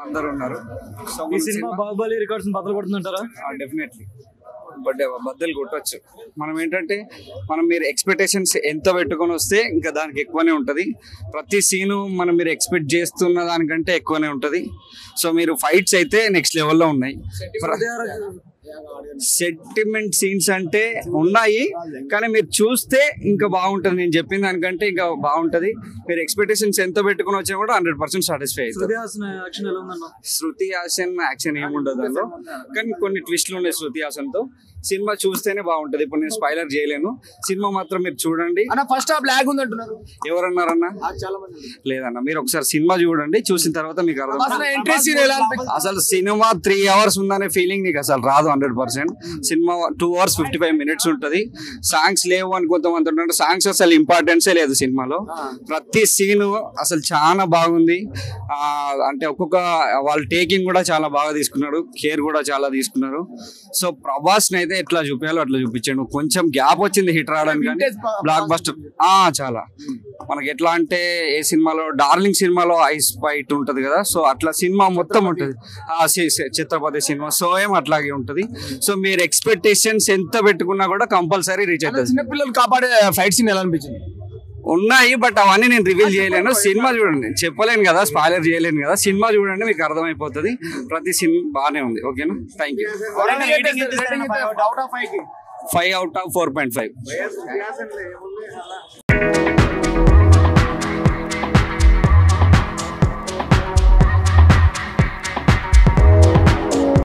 అందరూ ఉన్నారు. సో ఈ సినిమా బాహుబలి రికార్డ్స్ బద్దలు కొడుతుందంటారా? డెఫినెట్లీ బద్దలు కొట్టచ్చు. మనం ఏంటంటే మీరు ఎక్స్పెక్టేషన్స్ ఎంత పెట్టుకొని వస్తే ఇంకా దానికి ఎక్కువనే ఉంటుంది. ప్రతి సీను మీరు ఎక్స్పెక్ట్ చేస్తున్న దానికంటే ఎక్కువనే ఉంటుంది. సో మీరు ఫైట్స్ అయితే నెక్స్ట్ లెవెల్లో ఉన్నాయి. సెంటిమెంట్ సీన్స్ అంటే ఉన్నాయి, కానీ మీరు చూస్తే ఇంకా బాగుంటుంది. నేను చెప్పిన దానికంటే ఇంకా బాగుంటుంది. మీరు ఎక్స్పెక్టేషన్స్ ఎంత పెట్టుకుని వచ్చినా కూడా 100% సాటిస్ఫై అవుతుంది. శృతి హాసన్ యాక్షన్ ఏముండదు అందులో, కానీ కొన్ని ట్విస్ట్లు ఉన్నాయి శృతి హాసన్తో. సినిమా చూస్తేనే బాగుంటది. ఇప్పుడు నేను స్పాయిలర్ చేయలేను. సినిమా మాత్రం మీరు చూడండి. ఫస్ట్ హాఫ్ లాగ్ ఉంది అంటున్నారు. ఎవరన్నారన్నా? లేదన్నా, మీరు ఒకసారి సినిమా చూడండి. చూసిన తర్వాత మీకు అర్థం. అసలు సినిమా 3 hours ఉందనే ఫీలింగ్ నీకు అసలు రాదు 100%. సినిమా 2 hours 55 minutes ఉంటది. సాంగ్స్ లేవు అని కొంతమంది ఉంటుంటే, సాంగ్స్ అసలు ఇంపార్టెన్సే లేదు సినిమాలో. ప్రతి సీను అసలు చాలా బాగుంది. అంటే ఒక్కొక్క వాళ్ళు టేకింగ్ కూడా చాలా బాగా తీసుకున్నాడు, కేర్ కూడా చాలా తీసుకున్నారు. సో ప్రభాస్ అయితే ఎట్లా చూపించాలో అట్లా చూపించాడు. కొంచెం గ్యాప్ వచ్చింది హిట్ రావడానికి, కానీ బ్లాక్ బస్టర్ చాలా. మనకి ఎట్లా అంటే ఏ సినిమాలో డార్లింగ్ సినిమాలో ఐస్ ఫైట్ ఉంటది కదా, సో అట్లా సినిమా మొత్తం ఉంటది. ఛత్రపతి సినిమా సో ఏం అట్లాగే ఉంటది. సో మీరు ఎక్స్పెక్టేషన్స్ ఎంత పెట్టుకున్నా కూడా కంపల్సరీ రీచ్ అవుతుంది. చిన్నపిల్లలు కాపాడే ఫైట్ సీన్ ఎలా అనిపించింది? ఉన్నాయి, బట్ అవన్నీ నేను రివీల్ చేయలేను. సినిమా చూడండి, చెప్పలేను కదా, స్పాయిలర్ చేయలేను కదా. సినిమా చూడండి, మీకు అర్థమైపోతుంది. ప్రతి సినిమా బాగానే ఉంది. ఓకేనా, థ్యాంక్ యూ. 5 out of 4.5.